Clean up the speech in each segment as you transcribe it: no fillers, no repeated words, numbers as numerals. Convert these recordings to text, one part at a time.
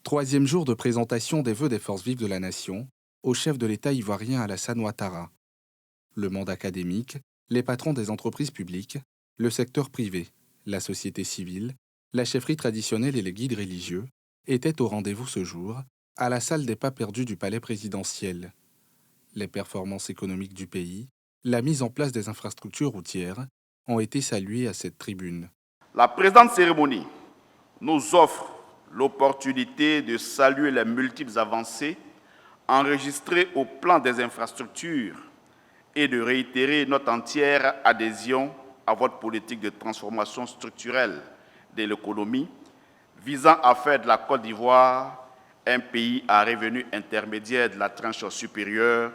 Troisième jour de présentation des vœux des forces vives de la nation au chef de l'État ivoirien Alassane Ouattara. Le monde académique, les patrons des entreprises publiques, le secteur privé, la société civile, la chefferie traditionnelle et les guides religieux étaient au rendez-vous ce jour, à la salle des pas perdus du palais présidentiel. Les performances économiques du pays, la mise en place des infrastructures routières ont été saluées à cette tribune. La présente cérémonie nous offre l'opportunité de saluer les multiples avancées enregistrées au plan des infrastructures et de réitérer notre entière adhésion à votre politique de transformation structurelle de l'économie visant à faire de la Côte d'Ivoire un pays à revenu intermédiaire de la tranche supérieure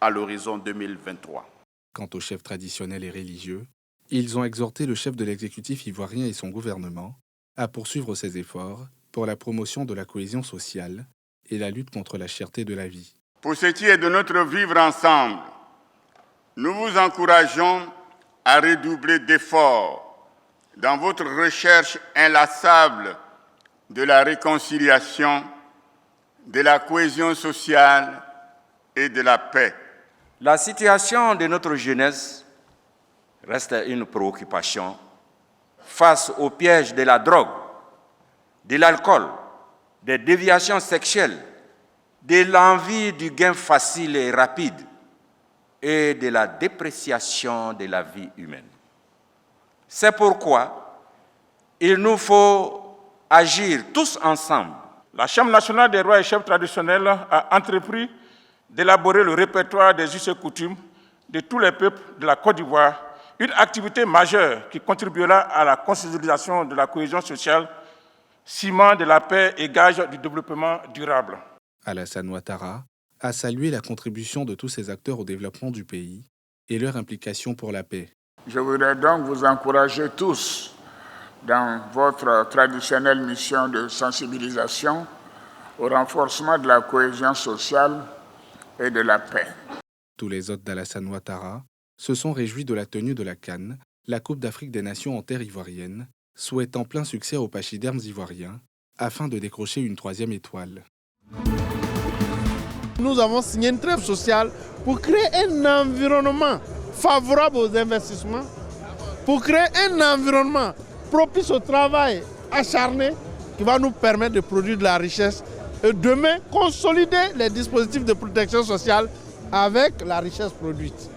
à l'horizon 2023. Quant aux chefs traditionnels et religieux, ils ont exhorté le chef de l'exécutif ivoirien et son gouvernement à poursuivre ses efforts pour la promotion de la cohésion sociale et la lutte contre la cherté de la vie. Pour ce qui est de notre vivre ensemble, nous vous encourageons à redoubler d'efforts dans votre recherche inlassable de la réconciliation, de la cohésion sociale et de la paix. La situation de notre jeunesse reste une préoccupation face au piège de la drogue, de l'alcool, des déviations sexuelles, de l'envie du gain facile et rapide et de la dépréciation de la vie humaine. C'est pourquoi il nous faut agir tous ensemble. La Chambre nationale des rois et chefs traditionnels a entrepris d'élaborer le répertoire des us et coutumes de tous les peuples de la Côte d'Ivoire, une activité majeure qui contribuera à la consolidation de la cohésion sociale, ciment de la paix et gage du développement durable. Alassane Ouattara a salué la contribution de tous ces acteurs au développement du pays et leur implication pour la paix. Je voudrais donc vous encourager tous dans votre traditionnelle mission de sensibilisation au renforcement de la cohésion sociale et de la paix. Tous les hôtes d'Alassane Ouattara se sont réjouis de la tenue de la CAN, la Coupe d'Afrique des Nations en terre ivoirienne, souhaitant plein succès aux pachydermes ivoiriens afin de décrocher une 3e étoile. Nous avons signé une trêve sociale pour créer un environnement favorable aux investissements, pour créer un environnement propice au travail acharné qui va nous permettre de produire de la richesse et demain consolider les dispositifs de protection sociale avec la richesse produite.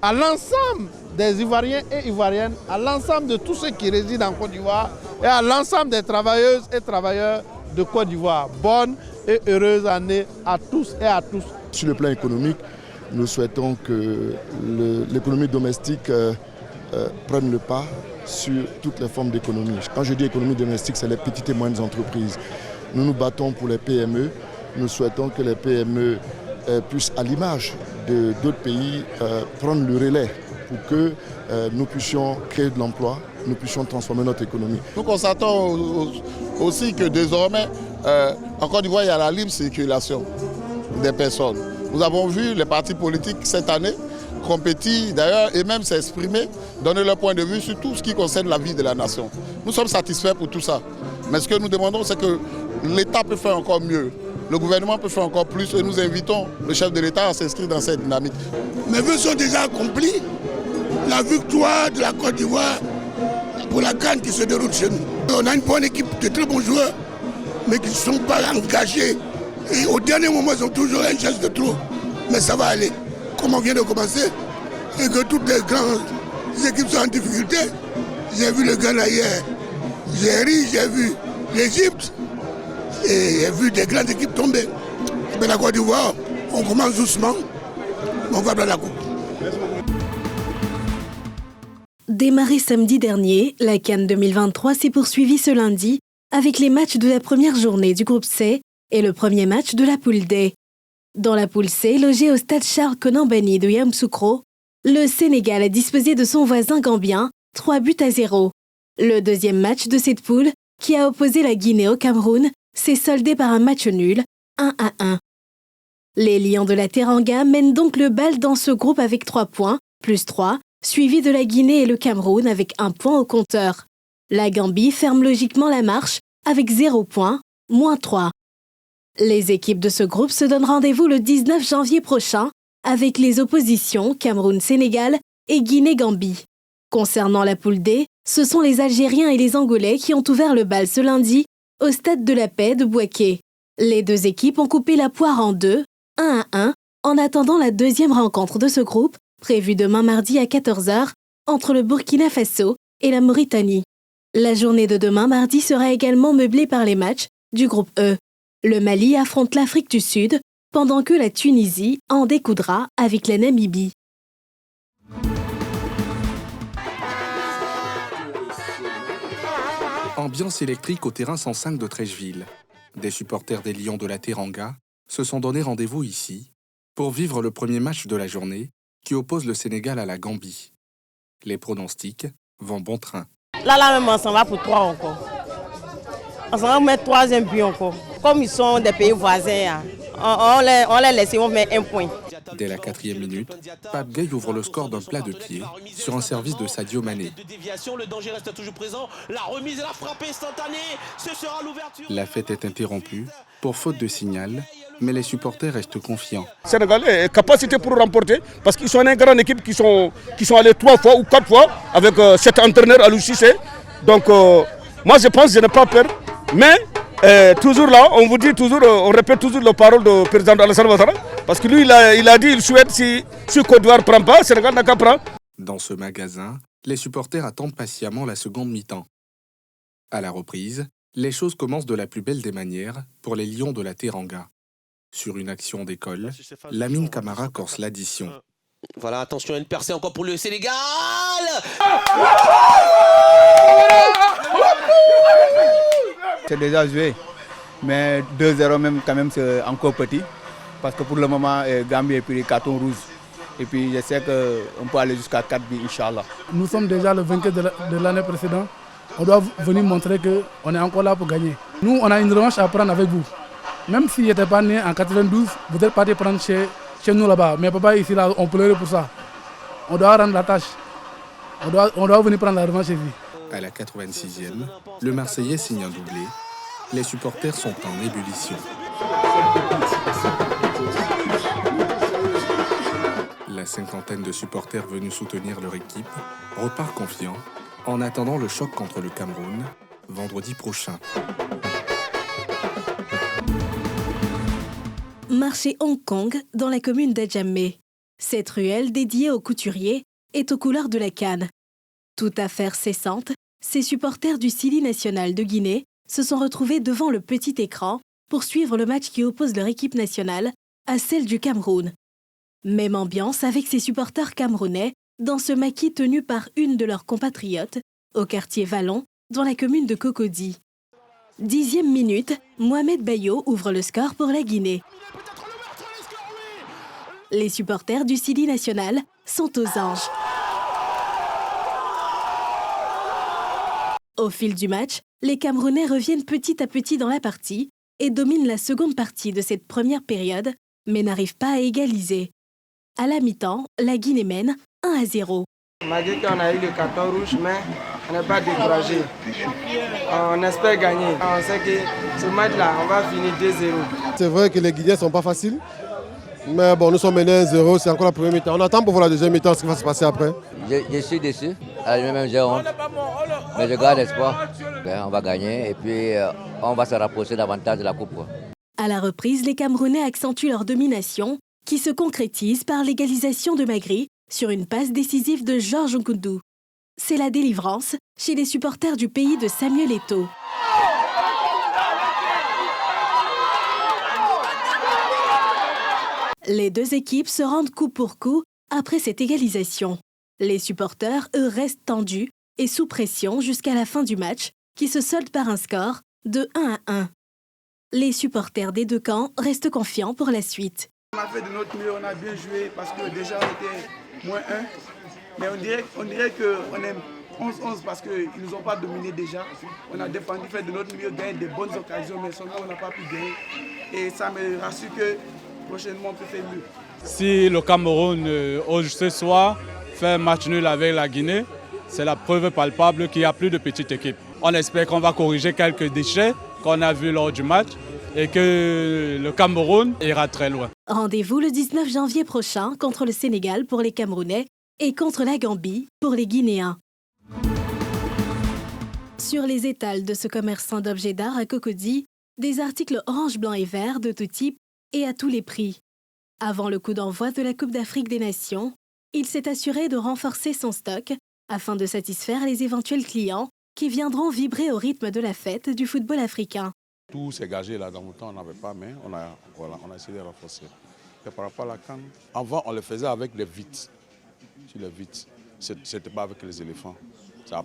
À l'ensemble des Ivoiriens et Ivoiriennes, à l'ensemble de tous ceux qui résident en Côte d'Ivoire et à l'ensemble des travailleuses et travailleurs de Côte d'Ivoire. Bonne et heureuse année à tous et à tous. Sur le plan économique, nous souhaitons que l'économie domestique prenne le pas sur toutes les formes d'économie. Quand je dis économie domestique, c'est les petites et moyennes entreprises. Nous nous battons pour les PME. Nous souhaitons que les PME puissent, à l'image d'autres pays, prendre le relais pour que nous puissions créer de l'emploi, nous puissions transformer notre économie. Nous constatons aussi que désormais, en Côte d'Ivoire, il y a la libre circulation des personnes. Nous avons vu les partis politiques cette année compétir d'ailleurs et même s'exprimer, donner leur point de vue sur tout ce qui concerne la vie de la nation. Nous sommes satisfaits pour tout ça. Mais ce que nous demandons, c'est que l'État peut faire encore mieux. Le gouvernement peut faire encore plus et nous invitons le chef de l'État à s'inscrire dans cette dynamique. Mes vœux sont déjà accomplis. La victoire de la Côte d'Ivoire pour la CAN qui se déroule chez nous. On a une bonne équipe de très bons joueurs, mais qui ne sont pas engagés. Et au dernier moment, ils ont toujours un geste de trop. Mais ça va aller. Comme on vient de commencer, et que toutes les grandes équipes sont en difficulté. J'ai vu le Ghana hier, j'ai ri, j'ai vu l'Égypte, et j'ai vu des grandes équipes tomber. Mais la Côte d'Ivoire, on commence doucement, mais on va dans la coupe. Démarré samedi dernier, la CAN 2023 s'est poursuivie ce lundi avec les matchs de la première journée du groupe C et le premier match de la poule D. Dans la poule C, logé au stade Charles Konan Banny de Yamoussoukro, le Sénégal a disposé de son voisin gambien 3-0. Le deuxième match de cette poule, qui a opposé la Guinée au Cameroun, s'est soldé par un match nul, 1-1. Les Lions de la Teranga mènent donc le bal dans ce groupe avec 3 points, plus 3, suivi de la Guinée et le Cameroun avec 1 point au compteur. La Gambie ferme logiquement la marche avec 0 point, moins 3. Les équipes de ce groupe se donnent rendez-vous le 19 janvier prochain avec les oppositions Cameroun-Sénégal et Guinée-Gambie. Concernant la poule D, ce sont les Algériens et les Angolais qui ont ouvert le bal ce lundi au Stade de la Paix de Bouaké. Les deux équipes ont coupé la poire en deux, 1-1, en attendant la deuxième rencontre de ce groupe, prévue demain mardi à 14h, entre le Burkina Faso et la Mauritanie. La journée de demain mardi sera également meublée par les matchs du groupe E. Le Mali affronte l'Afrique du Sud, pendant que la Tunisie en découdra avec la Namibie. Ambiance électrique au terrain 105 de Trècheville. Des supporters des Lions de la Teranga se sont donné rendez-vous ici pour vivre le premier match de la journée qui oppose le Sénégal à la Gambie. Les pronostics vont bon train. Là même, on s'en va pour 3 encore. On s'en va mettre 3e but encore. Comme ils sont des pays voisins, on les laisse, on met 1 point. Dès la 4e minute, Pape Gueye ouvre le score d'un plat de pied sur un service de Sadio Mané. La fête est interrompue pour faute de signal, mais les supporters restent confiants. Le Sénégal est capacité pour remporter parce qu'ils sont une grande équipe qui sont allés 3 fois ou 4 fois avec cet entraîneur Aliou Cissé. Donc moi je pense que je n'ai pas peur, mais toujours là, on vous dit toujours, on répète toujours les paroles du président Alassane Ouattara, parce que lui, il a dit, il souhaite si Côte d'Ivoire ne prend pas, Sénégal n'a qu'à prendre. Dans ce magasin, les supporters attendent patiemment la seconde mi-temps. À la reprise, les choses commencent de la plus belle des manières pour les Lions de la Teranga. Sur une action d'école, Lamine Camara corse l'addition. Voilà, attention, une percée encore pour le Sénégal. C'est déjà joué, mais 2-0 même quand même c'est encore petit, parce que pour le moment Gambie a pris le carton rouge. Et puis je sais qu'on peut aller jusqu'à 4 buts, Inch'Allah. Nous sommes déjà le vainqueur de l'année précédente. On doit venir montrer qu'on est encore là pour gagner. Nous, on a une revanche à prendre avec vous. Même s'il n'était pas né en 92, vous êtes parti prendre chez nous là-bas. Mais papa, ici, là, on pleurait pour ça. On doit rendre la tâche. On doit venir prendre la revanche chez lui. À la 86e, le Marseillais signe un doublé. Les supporters sont en ébullition. La cinquantaine de supporters venus soutenir leur équipe repart confiant en attendant le choc contre le Cameroun vendredi prochain. Marché Hong Kong dans la commune d'Adjamé. Cette ruelle dédiée aux couturiers est aux couleurs de la CAN. Toute affaire cessante, ces supporters du Sili national de Guinée se sont retrouvés devant le petit écran pour suivre le match qui oppose leur équipe nationale à celle du Cameroun. Même ambiance avec ces supporters camerounais dans ce maquis tenu par une de leurs compatriotes au quartier Vallon, dans la commune de Cocody. 10e minute, Mohamed Bayo ouvre le score pour la Guinée. Les supporters du Sili national sont aux anges. Au fil du match, les Camerounais reviennent petit à petit dans la partie et dominent la seconde partie de cette première période, mais n'arrivent pas à égaliser. À la mi-temps, la Guinée mène 1-0. Malgré qu'on a eu le carton rouge, mais on n'est pas découragé. On espère gagner. On sait que ce match-là, on va finir 2-0. C'est vrai que les Guinéens ne sont pas faciles. Mais bon, nous sommes menés 1-0, c'est encore la première mi-temps. On attend pour voir la deuxième mi-temps, ce qui va se passer après. Je suis déçu, même j'ai honte. Mais je garde espoir. On va gagner et puis on va se rapprocher davantage de la coupe. À la reprise, les Camerounais accentuent leur domination, qui se concrétise par l'égalisation de Magri sur une passe décisive de Georges Nkoudou. C'est la délivrance chez les supporters du pays de Samuel Eto'o. Les deux équipes se rendent coup pour coup après cette égalisation. Les supporters, eux, restent tendus et sous pression jusqu'à la fin du match, qui se solde par un score de 1-1. Les supporters des deux camps restent confiants pour la suite. On a fait de notre mieux, on a bien joué parce que déjà on était -1. Mais on dirait qu'on est 11-11 parce qu'ils ne nous ont pas dominés déjà. On a défendu, fait de notre mieux, gagné des bonnes occasions, mais seulement on n'a pas pu gagner. Et ça me rassure que prochainement on peut faire mieux. Si le Cameroun, ce soir, fait un match nul avec la Guinée, c'est la preuve palpable qu'il n'y a plus de petite équipe. On espère qu'on va corriger quelques déchets qu'on a vus lors du match et que le Cameroun ira très loin. Rendez-vous le 19 janvier prochain contre le Sénégal pour les Camerounais et contre la Gambie pour les Guinéens. Sur les étals de ce commerçant d'objets d'art à Cocody, des articles orange, blanc et vert de tout type et à tous les prix. Avant le coup d'envoi de la Coupe d'Afrique des Nations, il s'est assuré de renforcer son stock afin de satisfaire les éventuels clients qui viendront vibrer au rythme de la fête du football africain. Tous ces gagés là, dans le temps, on n'avait pas, mais on a essayé de renforcer. Et par rapport à la canne, avant, on le faisait avec les vites. Sur les vites, c'était pas avec les éléphants.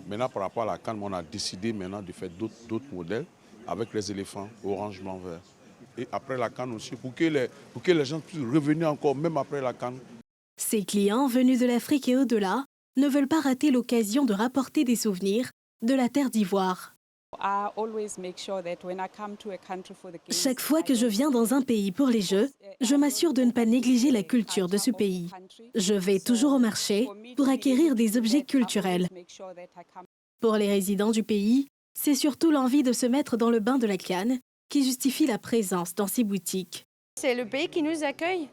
Maintenant, par rapport à la canne, on a décidé maintenant de faire d'autres modèles avec les éléphants, orange, blanc, vert. Et après la canne aussi, pour que les gens puissent revenir encore, même après la canne. Ces clients venus de l'Afrique et au-delà ne veulent pas rater l'occasion de rapporter des souvenirs de la terre d'Ivoire. Chaque fois que je viens dans un pays pour les Jeux, je m'assure de ne pas négliger la culture de ce pays. Je vais toujours au marché pour acquérir des objets culturels. Pour les résidents du pays, c'est surtout l'envie de se mettre dans le bain de la canne qui justifie la présence dans ces boutiques. C'est le pays qui nous accueille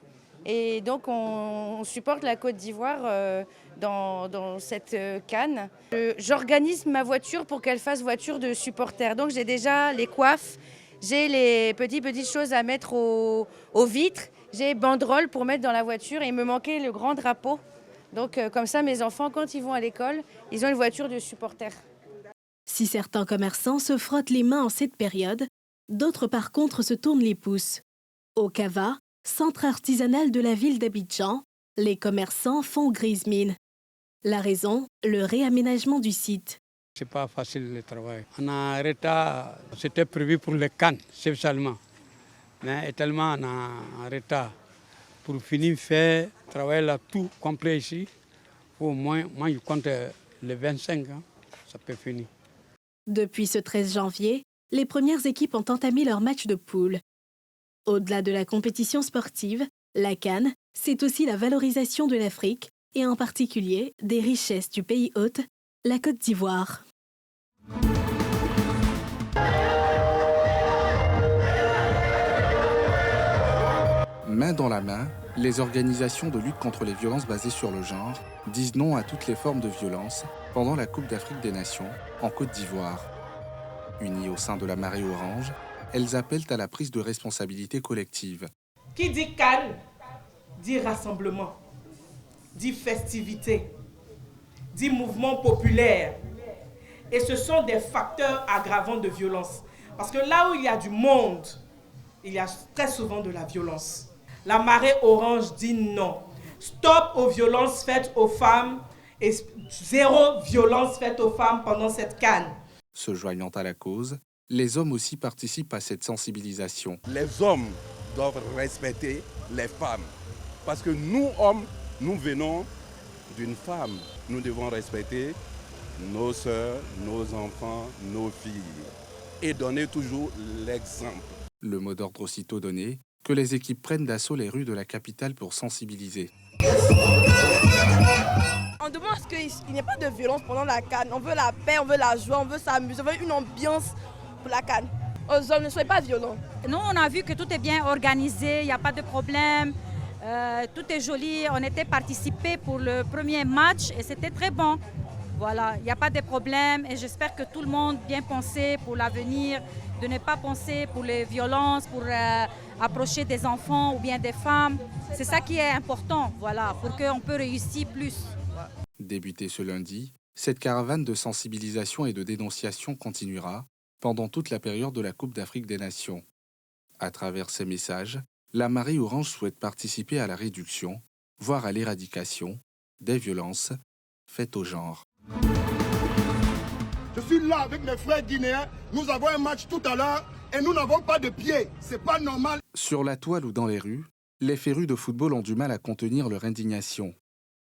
et donc on supporte la Côte d'Ivoire dans cette canne. J'organise ma voiture pour qu'elle fasse voiture de supporters. Donc j'ai déjà les coiffes, j'ai les petites choses à mettre aux vitres, j'ai banderoles pour mettre dans la voiture et il me manquait le grand drapeau. Donc comme ça mes enfants quand ils vont à l'école, ils ont une voiture de supporters. Si certains commerçants se frottent les mains en cette période, d'autres par contre se tournent les pouces. Au Cava, centre artisanal de la ville d'Abidjan, les commerçants font grise mine. La raison, le réaménagement du site. C'est pas facile le travail. On a un retard, c'était prévu pour les cannes, spécialement. Mais tellement on a un retard. Pour finir faire travailler là tout complet ici, au moins, moi je compte le 25 ans, ça peut finir. Depuis ce 13 janvier, les premières équipes ont entamé leur match de poule. Au-delà de la compétition sportive, la CAN, c'est aussi la valorisation de l'Afrique et en particulier des richesses du pays hôte, la Côte d'Ivoire. Main dans la main, les organisations de lutte contre les violences basées sur le genre disent non à toutes les formes de violence pendant la Coupe d'Afrique des Nations en Côte d'Ivoire. Unies au sein de la Marée Orange, elles appellent à la prise de responsabilité collective. Qui dit CAN, dit rassemblement, dit festivité, dit mouvement populaire. Et ce sont des facteurs aggravants de violence. Parce que là où il y a du monde, il y a très souvent de la violence. La Marée Orange dit non. Stop aux violences faites aux femmes et zéro violence faite aux femmes pendant cette CAN. Se joignant à la cause, les hommes aussi participent à cette sensibilisation. Les hommes doivent respecter les femmes. Parce que nous, hommes, nous venons d'une femme. Nous devons respecter nos sœurs, nos enfants, nos filles. Et donner toujours l'exemple. Le mot d'ordre aussitôt donné, que les équipes prennent d'assaut les rues de la capitale pour sensibiliser. On demande à ce qu'il n'y ait pas de violence pendant la CAN. On veut la paix, on veut la joie, on veut s'amuser, on veut une ambiance pour la CAN. Aux hommes, ne soyez pas violents. Nous, on a vu que tout est bien organisé, il n'y a pas de problème. Tout est joli. On était participé pour le premier match et c'était très bon. Voilà, il n'y a pas de problème et j'espère que tout le monde bien pensé pour l'avenir, de ne pas penser pour les violences, pour approcher des enfants ou bien des femmes. C'est ça qui est important, voilà, pour qu'on puisse réussir plus. Débutée ce lundi, cette caravane de sensibilisation et de dénonciation continuera pendant toute la période de la Coupe d'Afrique des Nations. À travers ces messages, la Marée Orange souhaite participer à la réduction, voire à l'éradication, des violences faites au genre. Je suis là avec mes frères guinéens, nous avons un match tout à l'heure et nous n'avons pas de pied, c'est pas normal. Sur la toile ou dans les rues, les férus de football ont du mal à contenir leur indignation.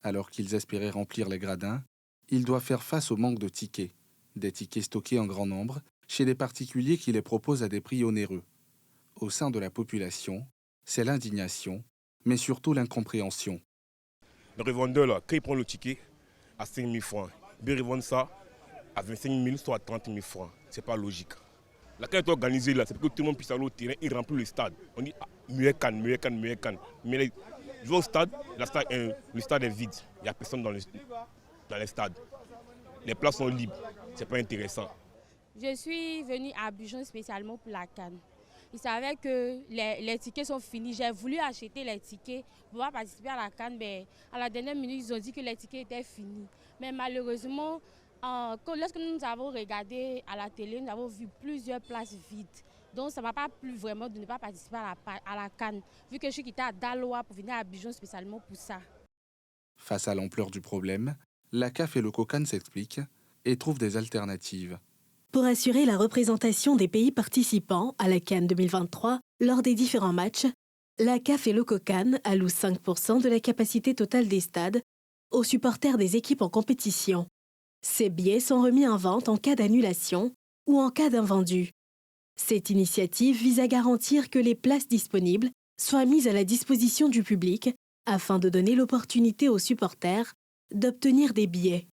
Alors qu'ils espéraient remplir les gradins, ils doivent faire face au manque de tickets. Des tickets stockés en grand nombre chez des particuliers qui les proposent à des prix onéreux. Au sein de la population, c'est l'indignation, mais surtout l'incompréhension. Le revendeur, là, quand il prend le ticket à 5 000 francs, il revend ça à 25 000, soit à 30 000 francs. Ce n'est pas logique. La CAN est organisée là, c'est pour que tout le monde puisse aller au terrain et remplir le stade. On dit mieux CAN, mieux CAN, mieux CAN. Mais je vais au stade, le stade est vide. Il n'y a personne dans les stades. Les places sont libres, c'est pas intéressant. Je suis venue à Abidjan spécialement pour la CAN. Ils savaient que les tickets sont finis. J'ai voulu acheter les tickets pour pouvoir participer à la CAN, mais à la dernière minute, ils ont dit que les tickets étaient finis. Mais malheureusement, lorsque nous avons regardé à la télé, nous avons vu plusieurs places vides. Donc ça ne m'a pas plu vraiment de ne pas participer à la CAN, vu que je suis quittée à Daloa pour venir à Abidjan spécialement pour ça. Face à l'ampleur du problème, la CAF et le COCAN s'expliquent et trouvent des alternatives. Pour assurer la représentation des pays participants à la CAN 2023 lors des différents matchs, la CAF et le COCAN allouent 5% de la capacité totale des stades aux supporters des équipes en compétition. Ces billets sont remis en vente en cas d'annulation ou en cas d'invendu. Cette initiative vise à garantir que les places disponibles soient mises à la disposition du public afin de donner l'opportunité aux supporters d'obtenir des billets.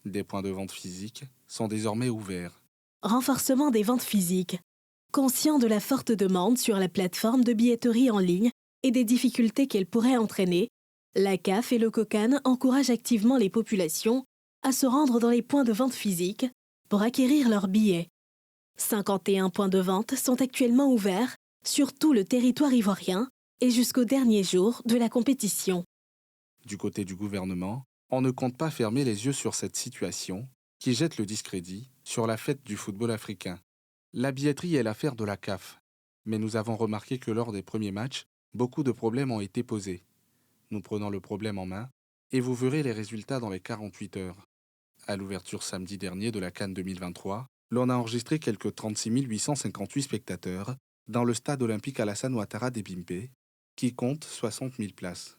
Des points de vente physiques sont désormais ouverts. Renforcement des ventes physiques. Conscient de la forte demande sur la plateforme de billetterie en ligne et des difficultés qu'elle pourrait entraîner, la CAF et le COCAN encouragent activement les populations à se rendre dans les points de vente physiques pour acquérir leurs billets. 51 points de vente sont actuellement ouverts sur tout le territoire ivoirien et jusqu'au dernier jour de la compétition. Du côté du gouvernement, on ne compte pas fermer les yeux sur cette situation qui jette le discrédit sur la fête du football africain. La billetterie est l'affaire de la CAF, mais nous avons remarqué que lors des premiers matchs, beaucoup de problèmes ont été posés. Nous prenons le problème en main et vous verrez les résultats dans les 48 heures. À l'ouverture samedi dernier de la CAN 2023, l'on a enregistré quelques 36 858 spectateurs dans le stade olympique Alassane Ouattara d'Ebimpe, qui compte 60 000 places.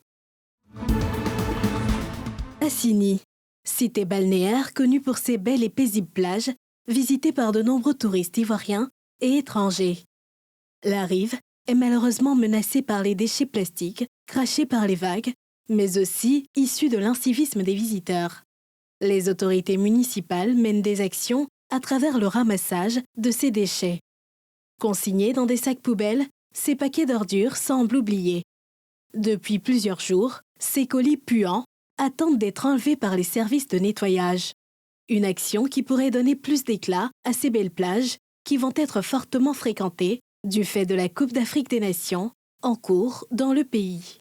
Assini, cité balnéaire connue pour ses belles et paisibles plages, visitée par de nombreux touristes ivoiriens et étrangers. La rive est malheureusement menacée par les déchets plastiques crachés par les vagues, mais aussi issus de l'incivisme des visiteurs. Les autorités municipales mènent des actions à travers le ramassage de ces déchets. Consignés dans des sacs poubelles, ces paquets d'ordures semblent oubliés. Depuis plusieurs jours, ces colis puants attendent d'être enlevés par les services de nettoyage. Une action qui pourrait donner plus d'éclat à ces belles plages qui vont être fortement fréquentées du fait de la Coupe d'Afrique des Nations en cours dans le pays.